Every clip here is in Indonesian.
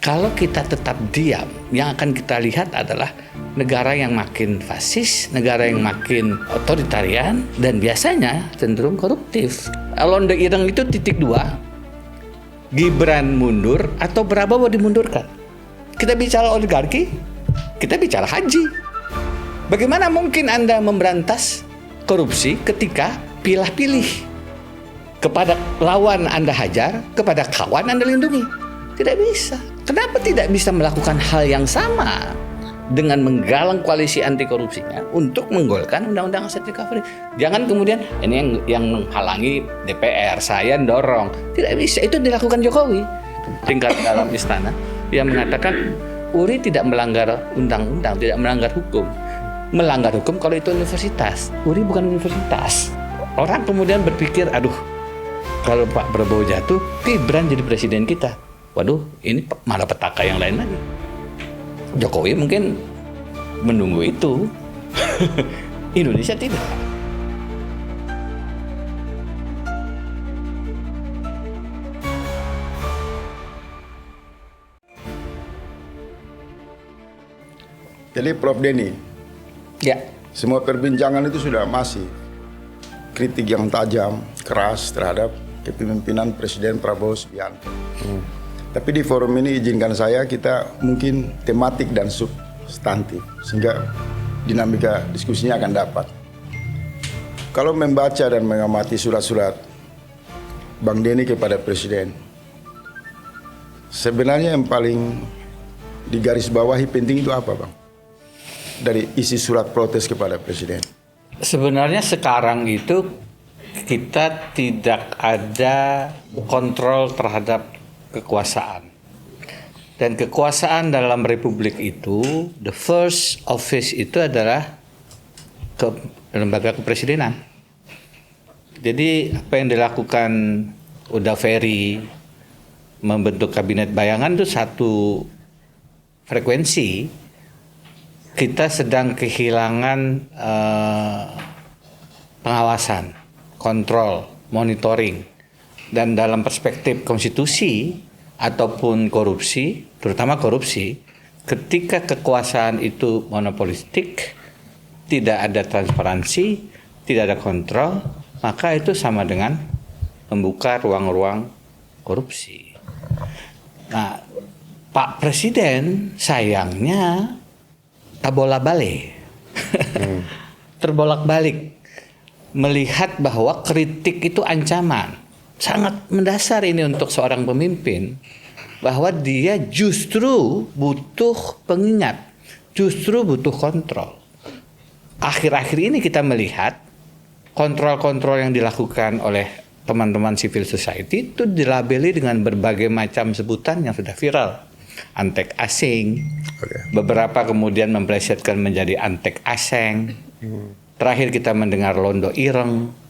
Kalau kita tetap diam, yang akan kita lihat adalah negara yang makin fasis, negara yang makin otoritarian, dan biasanya cenderung koruptif. Londe Ireng itu titik 2, Gibran mundur atau Prabowo dimundurkan. Kita bicara oligarki, kita bicara haji. Bagaimana mungkin Anda memberantas korupsi ketika pilih-pilih? Kepada lawan Anda hajar, kepada kawan Anda lindungi. Tidak bisa. Kenapa tidak bisa melakukan hal yang sama dengan menggalang koalisi anti korupsinya untuk menggolkan undang-undang aset recovery? Jangan kemudian ini yang menghalangi DPR, saya dorong. Tidak bisa, itu dilakukan Jokowi. Tingkat dalam istana yang mengatakan Uri tidak melanggar undang-undang, tidak melanggar hukum. Melanggar hukum kalau itu universitas. Uri bukan universitas. Orang kemudian berpikir, aduh, kalau Pak Prabowo jatuh, Gibran jadi presiden kita. Waduh, ini malah petaka yang lain lagi. Jokowi mungkin menunggu itu. Indonesia tidak. Jadi Prof. Denny, Ya, semua perbincangan itu sudah masih kritik yang tajam, keras terhadap kepemimpinan Presiden Prabowo Subianto. Tapi di forum ini izinkan saya kita mungkin tematik dan substantif sehingga dinamika diskusinya akan dapat. Kalau membaca dan mengamati surat-surat Bang Denny kepada Presiden, sebenarnya yang paling digarisbawahi penting itu apa, Bang? Dari isi surat protes kepada Presiden. sebenarnya sekarang itu kita tidak ada kontrol terhadap kekuasaan. Dan kekuasaan dalam republik itu, the first office itu adalah lembaga kepresidenan. Jadi apa yang dilakukan Uda Ferry membentuk kabinet bayangan itu satu frekuensi. Kita sedang kehilangan pengawasan, kontrol, monitoring. Dan dalam perspektif konstitusi ataupun korupsi, terutama korupsi, ketika kekuasaan itu monopolistik, tidak ada transparansi, tidak ada kontrol, maka itu sama dengan membuka ruang-ruang korupsi. Nah, Pak Presiden sayangnya tabola-balik, terbolak-balik, melihat bahwa kritik itu ancaman. Sangat mendasar ini untuk seorang pemimpin, bahwa dia justru butuh pengingat, justru butuh kontrol. Akhir-akhir ini kita melihat kontrol-kontrol yang dilakukan oleh teman-teman civil society itu dilabeli dengan berbagai macam sebutan yang sudah viral. Antek asing, beberapa kemudian memplesetkan menjadi antek aseng. Terakhir kita mendengar Londo Ireng.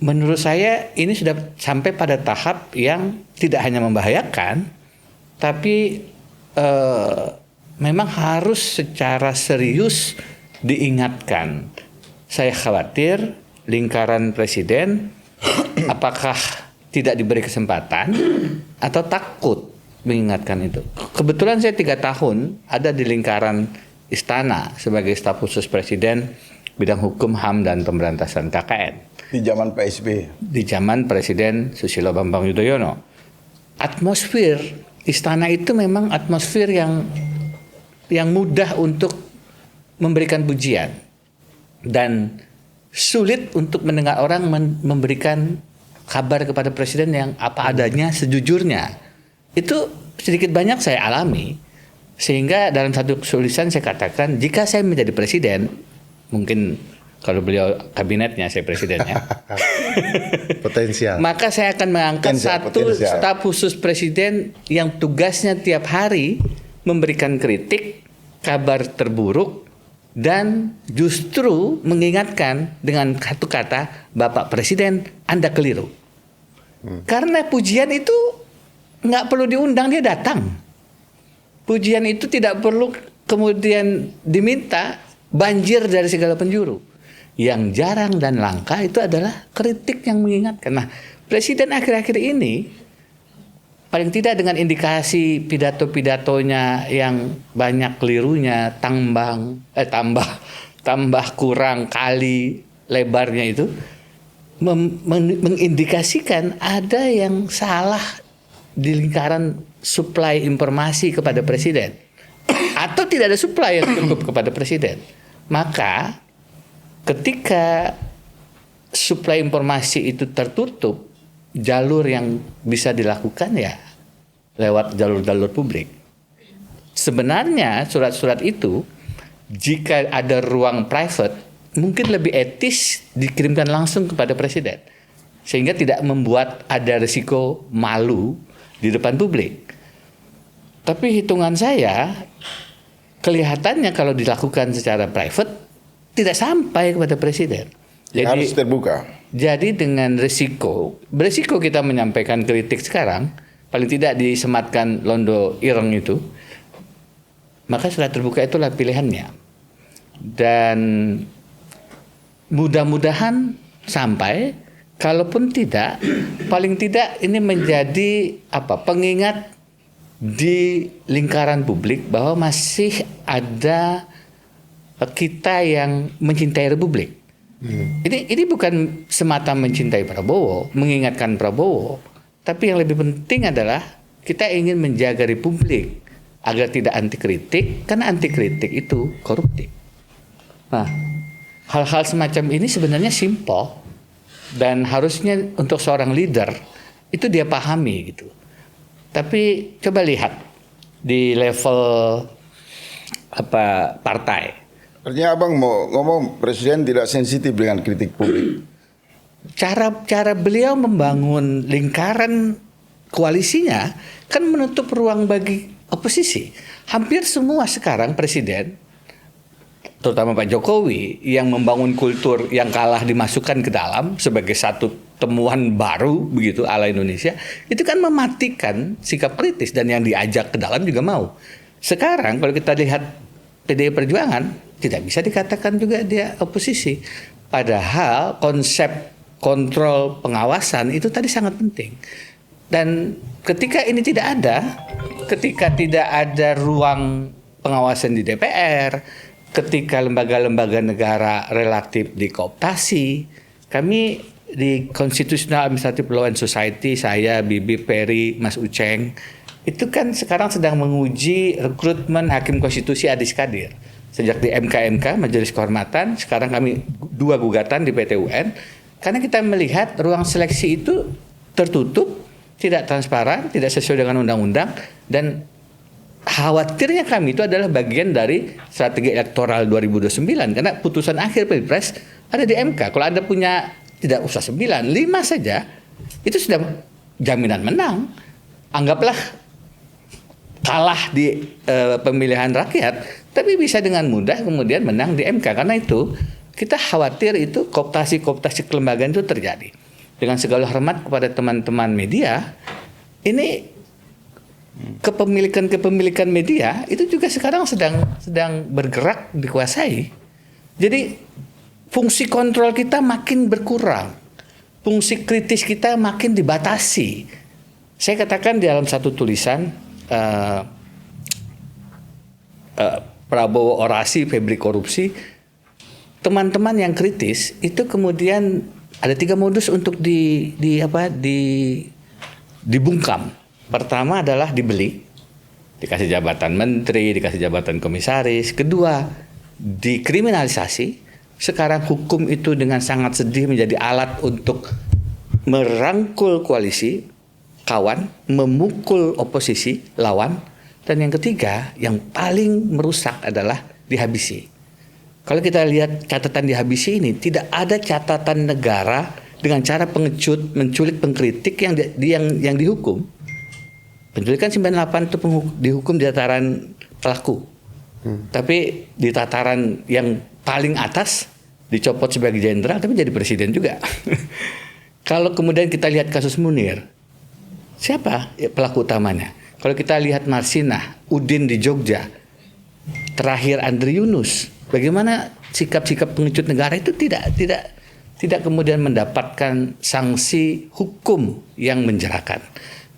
Menurut saya ini sudah sampai pada tahap yang tidak hanya membahayakan, tapi memang harus secara serius diingatkan. Saya khawatir lingkaran presiden apakah tidak diberi kesempatan atau takut mengingatkan itu. Kebetulan saya 3 tahun ada di lingkaran istana sebagai staf khusus presiden bidang hukum, HAM, dan pemberantasan KKN. Di zaman Pak SBY. Di zaman Presiden Susilo Bambang Yudhoyono. Atmosfer istana itu memang atmosfer yang mudah untuk memberikan pujian dan sulit untuk mendengar orang memberikan kabar kepada presiden yang apa adanya sejujurnya. Itu sedikit banyak saya alami, sehingga dalam satu tulisan saya katakan, jika saya menjadi presiden, mungkin kalau beliau kabinetnya, saya presidennya, potensial. maka saya akan mengangkat satu staf khusus presiden yang tugasnya tiap hari memberikan kritik, kabar terburuk, dan justru mengingatkan dengan satu kata, Bapak Presiden, Anda keliru. Karena pujian itu nggak perlu diundang, dia datang. Pujian itu tidak perlu kemudian diminta, banjir dari segala penjuru. Yang jarang dan langka itu adalah kritik yang mengingatkan. Nah, Presiden akhir-akhir ini paling tidak dengan indikasi pidato-pidatonya yang banyak kelirunya, tambah kurang kali lebarnya itu mengindikasikan ada yang salah di lingkaran suplai informasi kepada presiden atau tidak ada suplai yang cukup kepada presiden. Maka ketika suplai informasi itu tertutup, jalur yang bisa dilakukan ya lewat jalur-jalur publik. Sebenarnya surat-surat itu jika ada ruang private mungkin lebih etis dikirimkan langsung kepada presiden sehingga tidak membuat ada risiko malu di depan publik. Tapi hitungan saya kelihatannya kalau dilakukan secara private tidak sampai kepada presiden. Jadi harus terbuka. Jadi dengan beresiko kita menyampaikan kritik sekarang, paling tidak disematkan Londo Ireng itu, maka surat terbuka itulah pilihannya. Dan mudah-mudahan sampai, kalaupun tidak, paling tidak ini menjadi pengingat di lingkaran publik bahwa masih ada kita yang mencintai Republik. Ini bukan semata mencintai Prabowo, mengingatkan Prabowo, tapi yang lebih penting adalah kita ingin menjaga Republik agar tidak anti kritik, karena anti kritik itu koruptif. Nah, hal-hal semacam ini sebenarnya simpel dan harusnya untuk seorang leader itu dia pahami gitu. Tapi coba lihat di level partai. Artinya abang mau ngomong presiden tidak sensitif dengan kritik publik. Cara beliau membangun lingkaran koalisinya kan menutup ruang bagi oposisi. Hampir semua sekarang presiden, terutama Pak Jokowi, yang membangun kultur yang kalah dimasukkan ke dalam sebagai satu temuan baru begitu ala Indonesia, itu kan mematikan sikap kritis dan yang diajak ke dalam juga mau. Sekarang kalau kita lihat PDI Perjuangan tidak bisa dikatakan juga dia oposisi. Padahal konsep kontrol pengawasan itu tadi sangat penting. Dan ketika ini tidak ada, ketika tidak ada ruang pengawasan di DPR, ketika lembaga-lembaga negara relatif dikooptasi, kami di Constitutional Administrative Law and Society, saya, Bibi, Peri, Mas Uceng, itu kan sekarang sedang menguji rekrutmen hakim konstitusi Adis Kadir. Sejak di MK, Majelis Kehormatan, sekarang kami 2 gugatan di PT UN, karena kita melihat ruang seleksi itu tertutup, tidak transparan, tidak sesuai dengan undang-undang, dan khawatirnya kami itu adalah bagian dari strategi elektoral 2029, karena putusan akhir Pilpres ada di MK. Kalau Anda punya tidak usah 9, 5 saja, itu sudah jaminan menang. Anggaplah kalah di pemilihan rakyat, tapi bisa dengan mudah kemudian menang di MK. Karena itu kita khawatir itu kooptasi kelembagaan itu terjadi. Dengan segala hormat kepada teman-teman media, ini kepemilikan media itu juga sekarang sedang bergerak dikuasai. Jadi fungsi kontrol kita makin berkurang, fungsi kritis kita makin dibatasi. Saya katakan di dalam satu tulisan, Prabowo orasi, Febri korupsi. Teman-teman yang kritis itu kemudian ada 3 modus untuk dibungkam. Pertama adalah dibeli, dikasih jabatan menteri, dikasih jabatan komisaris. Kedua, dikriminalisasi. Sekarang hukum itu dengan sangat sedih menjadi alat untuk merangkul koalisi, kawan, memukul oposisi, lawan. Dan yang ketiga, yang paling merusak adalah dihabisi. Kalau kita lihat catatan dihabisi ini, tidak ada catatan negara dengan cara pengecut, menculik pengkritik yang dihukum. Penculikan 98 itu dihukum di tataran pelaku. Tapi di tataran yang paling atas dicopot sebagai jenderal, tapi jadi presiden juga. Kalau kemudian kita lihat kasus Munir, siapa pelaku utamanya? Kalau kita lihat Marsinah, Udin di Jogja, terakhir Andri Yunus, bagaimana sikap-sikap pengecut negara itu tidak kemudian mendapatkan sanksi hukum yang menjerakan.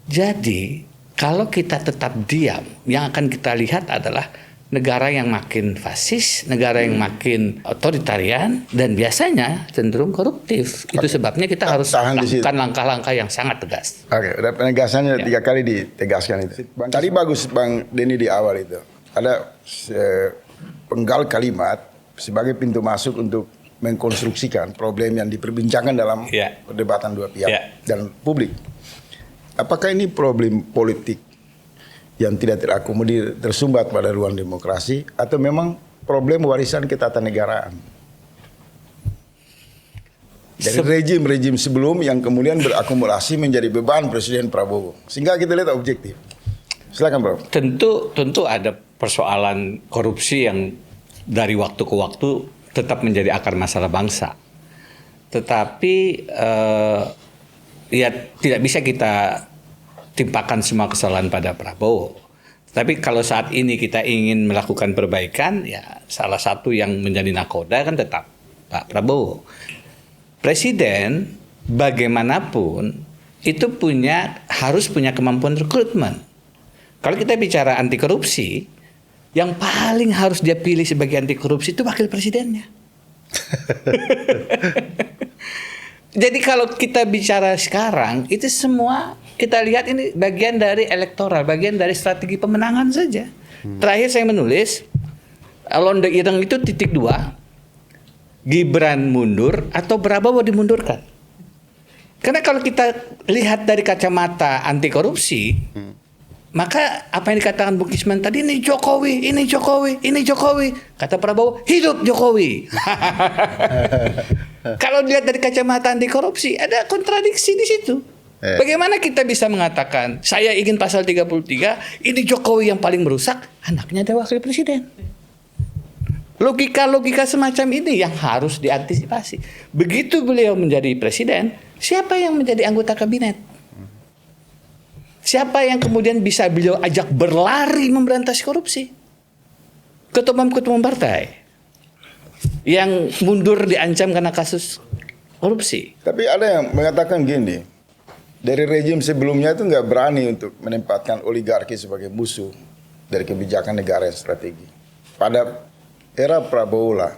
Jadi kalau kita tetap diam, yang akan kita lihat adalah negara yang makin fasis, negara yang makin otoritarian, dan biasanya cenderung koruptif. Itu sebabnya kita harus lakukan langkah-langkah yang sangat tegas. Oke, udah penegasannya 3 kali ditegaskan itu. Tadi bagus Bang Denny di awal itu. Ada penggal kalimat sebagai pintu masuk untuk mengkonstruksikan problem yang diperbincangkan dalam perdebatan dua pihak dan publik. Apakah ini problem politik yang tidak terakomodir tersumbat pada ruang demokrasi atau memang problem warisan ketatanegaraan dari rejim-rejim sebelum yang kemudian berakumulasi menjadi beban Presiden Prabowo sehingga kita lihat objektif. Silakan Bro. Tentu ada persoalan korupsi yang dari waktu ke waktu tetap menjadi akar masalah bangsa. Tetapi ya tidak bisa kita timpakan semua kesalahan pada Prabowo. Tapi kalau saat ini kita ingin melakukan perbaikan, ya salah satu yang menjadi nakoda kan tetap Pak Prabowo. Presiden bagaimanapun itu harus punya kemampuan rekrutmen. Kalau kita bicara anti korupsi, yang paling harus dia pilih sebagai anti korupsi itu wakil presidennya. Jadi kalau kita bicara sekarang, itu semua kita lihat ini bagian dari elektoral, bagian dari strategi pemenangan saja. Terakhir saya menulis, Londe Ireng itu titik 2, Gibran mundur atau Prabowo dimundurkan. Karena kalau kita lihat dari kacamata anti korupsi, maka apa yang dikatakan Bung Kisman tadi, ini Jokowi, ini Jokowi, ini Jokowi. Kata Prabowo, hidup Jokowi. Kalau dilihat dari kacamata anti korupsi, ada kontradiksi di situ. Bagaimana kita bisa mengatakan, saya ingin pasal 33, ini Jokowi yang paling merusak, anaknya ada wakil presiden. Logika-logika semacam ini yang harus diantisipasi. Begitu beliau menjadi presiden, siapa yang menjadi anggota kabinet? Siapa yang kemudian bisa beliau ajak berlari memberantas korupsi? Ketua-ketua partai yang mundur diancam karena kasus korupsi. Tapi ada yang mengatakan gini, dari rejim sebelumnya itu nggak berani untuk menempatkan oligarki sebagai musuh dari kebijakan negara yang strategi. Pada era Prabowo lah,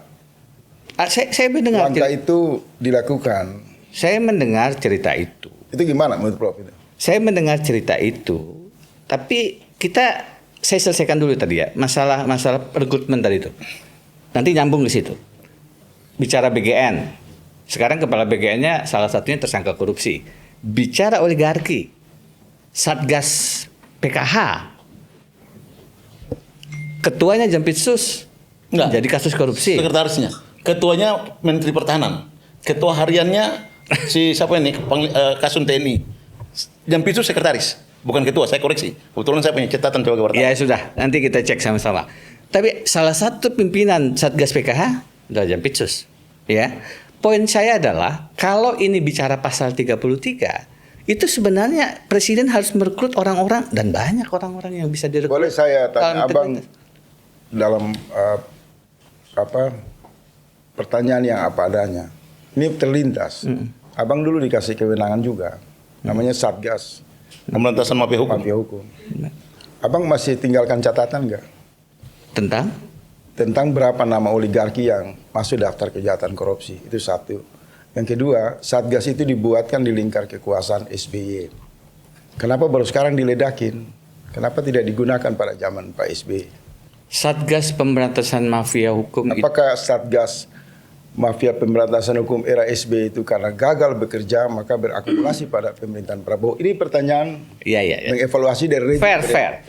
saya mendengar langkah itu dilakukan. Saya mendengar cerita itu. Itu gimana menurut Prof? Saya mendengar cerita itu, tapi saya selesaikan dulu tadi ya, masalah rekrutmen tadi itu. Nanti nyambung ke situ. Bicara BGN. Sekarang kepala BGN-nya salah satunya tersangka korupsi. Bicara oligarki. Satgas PKH. Ketuanya Jampitsus. Enggak. Jadi kasus korupsi. Sekretarisnya. Ketuanya Menteri Pertahanan. Ketua hariannya si siapa ini? Kasum TNI. Jampitsus sekretaris. Bukan ketua, saya koreksi. Kebetulan saya punya catatan coba wartawan. Ya sudah, nanti kita cek sama-sama. Tapi salah satu pimpinan Satgas PKH adalah Jampitsus. Ya. Poin saya adalah kalau ini bicara pasal 33, itu sebenarnya presiden harus merekrut orang-orang dan banyak orang-orang yang bisa direkrut. Boleh saya tanya Abang dalam pertanyaan yang apa adanya. Ini terlintas. Abang dulu dikasih kewenangan juga. Namanya Satgas Pemberantasan Mafia Hukum. Mafia Hukum. Abang masih tinggalkan catatan nggak? Tentang berapa nama oligarki yang masuk daftar kejahatan korupsi. Itu satu. Yang kedua, Satgas itu dibuatkan di lingkar kekuasaan SBY. Kenapa baru sekarang diledakin? Kenapa tidak digunakan pada zaman Pak SBY? Satgas Pemberantasan Mafia Hukum. Apakah Satgas Mafia Pemberantasan Hukum era SBY itu karena gagal bekerja maka berakumulasi pada pemerintahan Prabowo? Ini pertanyaan mengevaluasi dari fair.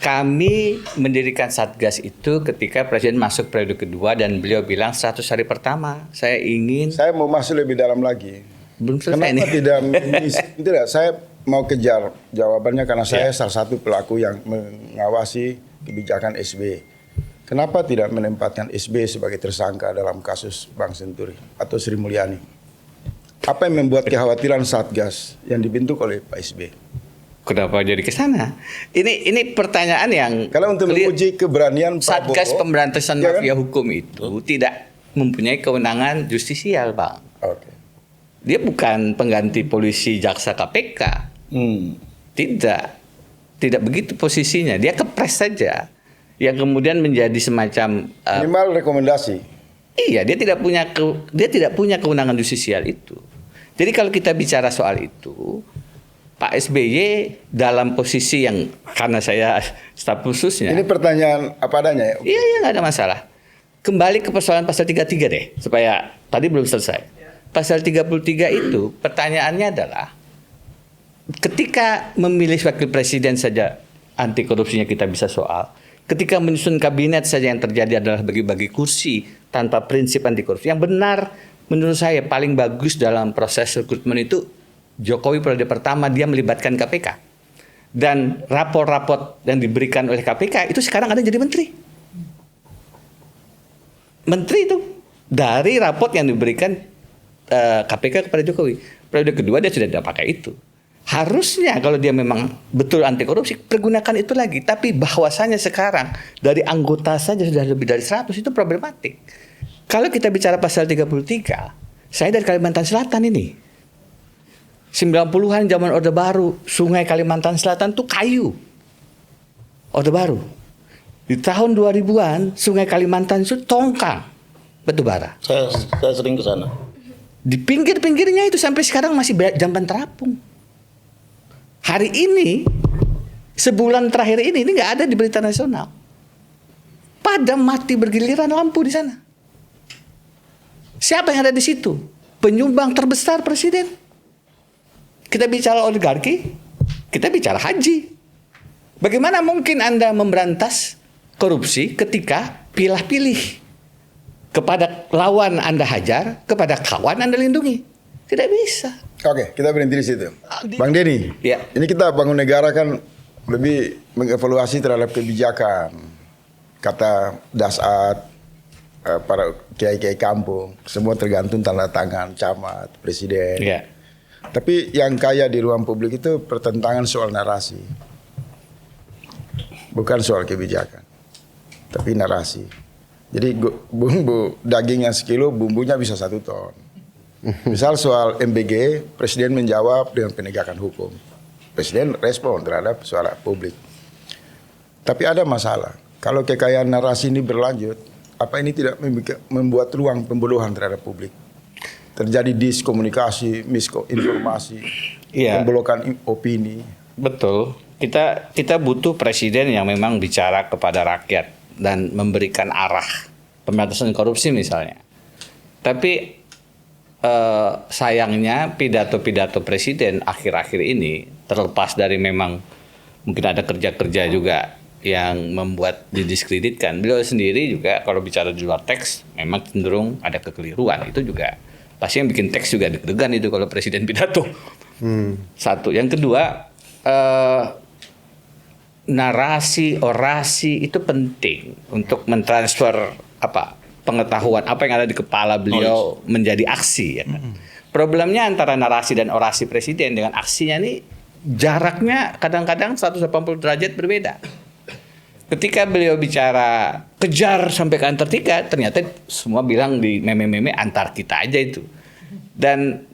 Kami mendirikan Satgas itu ketika Presiden masuk periode kedua dan beliau bilang 100 hari pertama saya mau masuk lebih dalam lagi. Belum selesai Kenapa tidak? Saya mau kejar jawabannya karena saya salah satu pelaku yang mengawasi kebijakan SBY. Kenapa tidak menempatkan SBY sebagai tersangka dalam kasus Bank Senturi atau Sri Mulyani? Apa yang membuat kekhawatiran Satgas yang dibentuk oleh Pak SBY? Kenapa jadi ke sana? Ini pertanyaan yang kalau untuk menguji keberanian Prabowo, Satgas Pemberantasan Mafia Hukum itu tidak mempunyai kewenangan justisial, Bang. Oke. Dia bukan pengganti polisi, jaksa, KPK. Tidak begitu posisinya. Dia kepres saja, yang kemudian menjadi semacam Minimal rekomendasi. iya, dia tidak punya kewenangan justisial itu. Jadi kalau kita bicara soal itu, Pak SBY dalam posisi yang, karena saya staf khususnya. Ini pertanyaan apa adanya ya? Iya, nggak ada masalah. Kembali ke persoalan pasal 33 deh, supaya tadi belum selesai. Pasal 33 itu pertanyaannya adalah, ketika memilih wakil presiden saja anti korupsinya kita bisa soal. Ketika menyusun kabinet saja yang terjadi adalah bagi-bagi kursi tanpa prinsip anti korupsi. Yang benar menurut saya paling bagus dalam proses rekrutmen itu Jokowi periode pertama dia melibatkan KPK. Dan rapor-rapor yang diberikan oleh KPK itu sekarang ada jadi menteri. Menteri itu dari raport yang diberikan KPK kepada Jokowi. Periode kedua dia sudah tidak pakai itu. Harusnya kalau dia memang betul anti korupsi, pergunakan itu lagi. Tapi bahwasanya sekarang dari anggota saja sudah lebih dari 100, itu problematik. Kalau kita bicara pasal 33, saya dari Kalimantan Selatan ini. 90-an zaman Orde Baru, sungai Kalimantan Selatan itu kayu. Orde Baru. Di tahun 2000-an, sungai Kalimantan itu tongkang, batu bara. Saya sering ke sana. Di pinggir-pinggirnya itu sampai sekarang masih jamban terapung. Hari ini, sebulan terakhir ini nggak ada di berita nasional. Padam mati bergiliran lampu di sana. Siapa yang ada di situ? Penyumbang terbesar presiden. Kita bicara oligarki, kita bicara haji. Bagaimana mungkin Anda memberantas korupsi ketika pilah-pilih? Kepada lawan Anda hajar, kepada kawan Anda lindungi. Tidak bisa. Oke, kita berhenti di situ. Bang Denny, Ya. ini kita bangun negara kan lebih mengevaluasi terhadap kebijakan. Kata Dasat, para kiai-kiai kampung, semua tergantung tanda tangan camat, presiden. Ya. Tapi yang kaya di ruang publik itu pertentangan soal narasi. Bukan soal kebijakan, tapi narasi. Jadi bumbu daging yang sekilo, bumbunya bisa 1 ton. Misal soal MBG, Presiden menjawab dengan penegakan hukum. Presiden respon terhadap suara publik. Tapi ada masalah. Kalau kekayaan narasi ini berlanjut, apa ini tidak membuat ruang pembodohan terhadap publik? Terjadi diskomunikasi, misinformasi, Iya. pemblokan opini. Betul. Kita butuh presiden yang memang bicara kepada rakyat dan memberikan arah pemberantasan korupsi misalnya. Tapi sayangnya pidato-pidato presiden akhir-akhir ini, terlepas dari memang mungkin ada kerja-kerja juga yang membuat didiskreditkan. Beliau sendiri juga kalau bicara di luar teks memang cenderung ada kekeliruan. Itu juga pasti yang bikin teks juga deg-degan itu kalau presiden pidato. Satu. Yang kedua, narasi, orasi itu penting untuk mentransfer pengetahuan apa yang ada di kepala beliau menjadi aksi. Ya kan? Problemnya antara narasi dan orasi presiden dengan aksinya ini jaraknya kadang-kadang 180 derajat berbeda. Ketika beliau bicara kejar sampai ke Antartika, ternyata semua bilang di meme-meme Antartika aja itu. Dan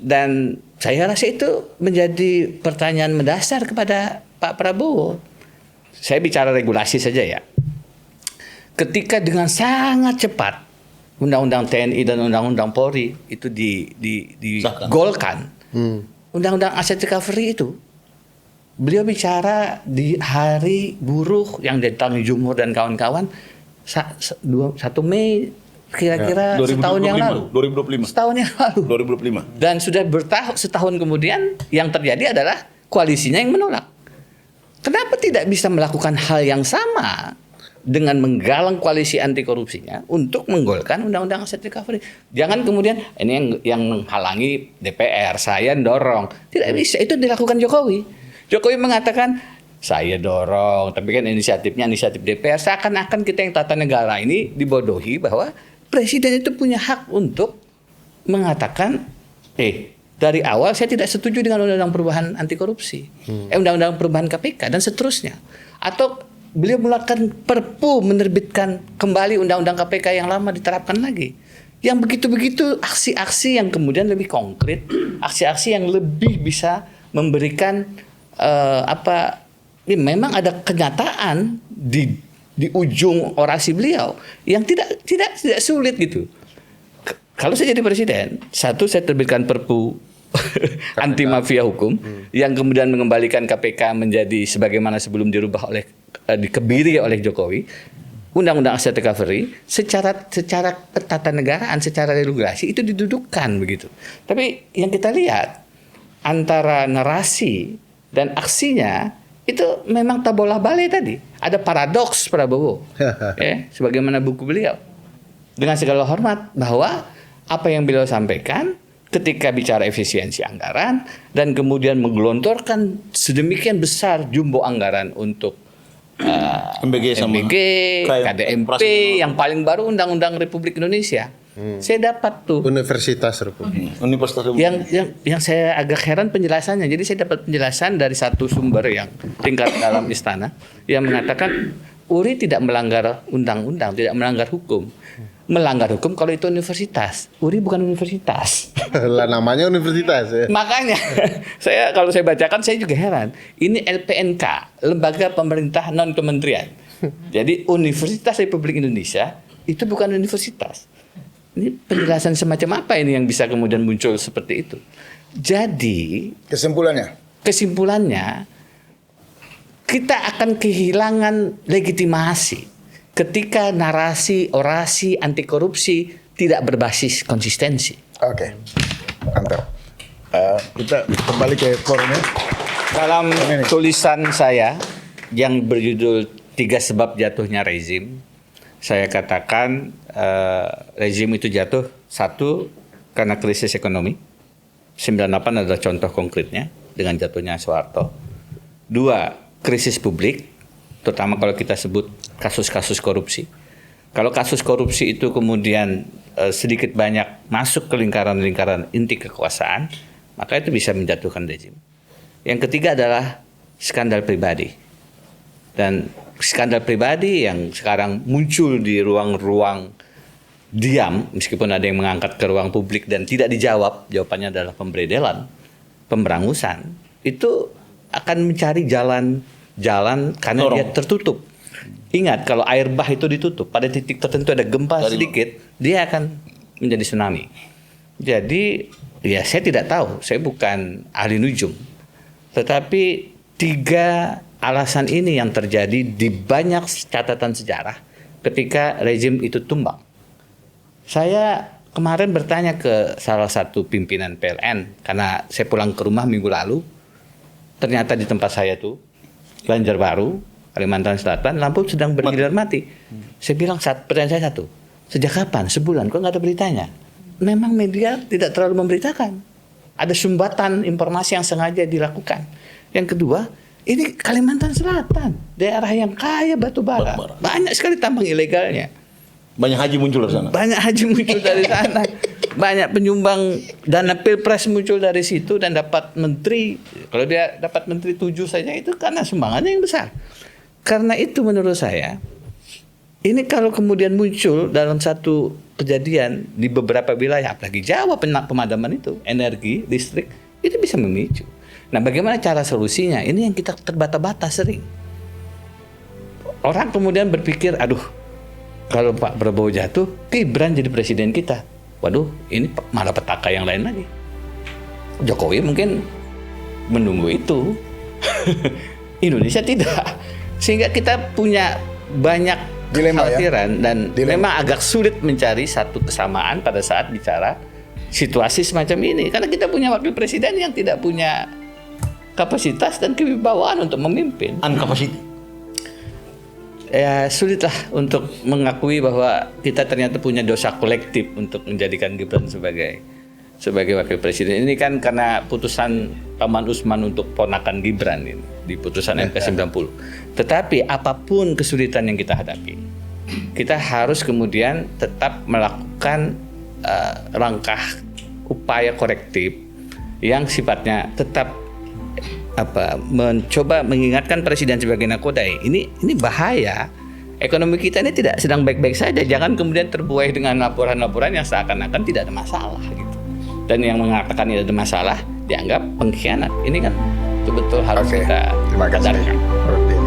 saya rasa itu menjadi pertanyaan mendasar kepada Pak Prabowo. Saya bicara regulasi saja ya. Ketika dengan sangat cepat Undang-Undang TNI dan Undang-Undang Polri itu digolkan, Undang-Undang Aset Recovery itu, beliau bicara di hari buruh yang ditangani Jumhur dan kawan-kawan 1 Mei kira-kira setahun yang lalu. 2025. Setahun yang lalu. 2025. Dan sudah setahun kemudian yang terjadi adalah koalisinya yang menolak. Kenapa tidak bisa melakukan hal yang sama dengan menggalang koalisi anti korupsinya untuk menggolkan Undang-Undang Aset Recovery? Jangan kemudian ini yang menghalangi DPR, saya dorong. Tidak bisa, itu dilakukan Jokowi. Jokowi mengatakan saya dorong, tapi kan inisiatifnya inisiatif DPR. Seakan-akan kita yang tata negara ini dibodohi bahwa presiden itu punya hak untuk mengatakan, dari awal saya tidak setuju dengan Undang-Undang Perubahan Anti Korupsi, Undang-Undang Perubahan KPK dan seterusnya. Atau beliau melakukan Perpu menerbitkan kembali Undang-Undang KPK yang lama diterapkan lagi. Yang begitu-begitu aksi-aksi yang kemudian lebih konkret, aksi-aksi yang lebih bisa memberikan memang ada kenyataan di ujung orasi beliau yang tidak sulit gitu. Kalau saya jadi presiden, satu saya terbitkan Perpu anti mafia hukum yang kemudian mengembalikan KPK menjadi sebagaimana sebelum dirubah dikebiri oleh Jokowi. Undang-undang aset recovery secara ketatanegaraan, secara regulasi itu didudukkan begitu. Tapi yang kita lihat antara narasi dan aksinya itu memang tabolah bale tadi. Ada paradoks Prabowo. Sebagaimana buku beliau. Dengan segala hormat bahwa apa yang beliau sampaikan ketika bicara efisiensi anggaran dan kemudian menggelontorkan sedemikian besar jumbo anggaran untuk MBG sama KDMP yang paling baru Undang-Undang Republik Indonesia. Saya dapat tuh Universitas Republik. Universitas Republik. yang saya agak heran penjelasannya. Jadi saya dapat penjelasan dari satu sumber yang tingkat dalam istana yang mengatakan URI tidak melanggar undang-undang, tidak melanggar hukum. Melanggar hukum kalau itu universitas. URI bukan universitas. Lah namanya universitas ya. Makanya kalau saya bacakan saya juga heran. Ini LPNK, Lembaga Pemerintah Non Kementerian. Jadi Universitas Republik Indonesia itu bukan universitas. Ini penjelasan semacam apa ini yang bisa kemudian muncul seperti itu. Jadi kesimpulannya kita akan kehilangan legitimasi ketika narasi orasi anti korupsi tidak berbasis konsistensi. Oke, mantap. Kita kembali ke forumnya. Dalam tulisan saya yang berjudul 3 Sebab Jatuhnya Rezim, saya katakan rezim itu jatuh 1 karena krisis ekonomi. 98 adalah contoh konkretnya dengan jatuhnya Soeharto. 2, krisis publik, terutama kalau kita sebut kasus-kasus korupsi. Kalau kasus korupsi itu kemudian sedikit banyak masuk ke lingkaran-lingkaran inti kekuasaan, maka itu bisa menjatuhkan rezim. Yang ketiga adalah skandal pribadi. Dan skandal pribadi yang sekarang muncul di ruang-ruang diam, meskipun ada yang mengangkat ke ruang publik dan tidak dijawab, jawabannya adalah pemberedelan, pemberangusan, itu akan mencari jalan karena dia tertutup. Ingat, kalau air bah itu ditutup, pada titik tertentu ada gempa sedikit, dia akan menjadi tsunami. Jadi, ya saya tidak tahu, saya bukan ahli nujum. Tetapi 3 alasan ini yang terjadi di banyak catatan sejarah ketika rezim itu tumbang. Saya kemarin bertanya ke salah satu pimpinan PLN, karena saya pulang ke rumah minggu lalu, ternyata di tempat saya tuh, Banjarbaru, Kalimantan Selatan, lampu sedang bergilir mati. Saya bilang, pertanyaan saya satu, sejak kapan? Sebulan, kok nggak ada beritanya? Memang media tidak terlalu memberitakan. Ada sumbatan informasi yang sengaja dilakukan. Yang kedua, ini Kalimantan Selatan, daerah yang kaya batu bara. Banyak sekali tambang ilegalnya. Banyak haji muncul dari sana. Banyak haji muncul dari sana. Banyak penyumbang dana pilpres muncul dari situ dan dapat menteri. Kalau dia dapat menteri 7 saja itu karena sumbangannya yang besar. Karena itu menurut saya, ini kalau kemudian muncul dalam satu kejadian di beberapa wilayah, apalagi Jawa pemadaman itu, energi, listrik, itu bisa memicu. Nah, bagaimana cara solusinya? Ini yang kita terbata-bata sering. Orang kemudian berpikir, aduh, kalau Pak Prabowo jatuh, Gibran jadi presiden kita. Waduh, ini malah petaka yang lain lagi. Jokowi mungkin menunggu itu. Indonesia tidak. Sehingga kita punya banyak kekhawatiran dan memang agak sulit mencari satu kesamaan pada saat bicara situasi semacam ini. Karena kita punya wakil presiden yang tidak punya kapasitas dan kewibawaan untuk memimpin. Uncapacity. Ya sulitlah untuk mengakui bahwa kita ternyata punya dosa kolektif untuk menjadikan Gibran sebagai wakil presiden. Ini kan karena putusan Paman Usman untuk ponakan Gibran ini di putusan MK 90. Tetapi apapun kesulitan yang kita hadapi, kita harus kemudian tetap melakukan langkah upaya korektif yang sifatnya tetap mencoba mengingatkan presiden sebagai nakodai. Ini bahaya. Ekonomi kita ini tidak sedang baik-baik saja. Jangan kemudian terbuai dengan laporan-laporan yang seakan-akan tidak ada masalah gitu. Dan yang mengatakan tidak ada masalah dianggap pengkhianat. Ini kan betul-betul harus Oke, kita terima kasih. sadarkan. Prof. Denny.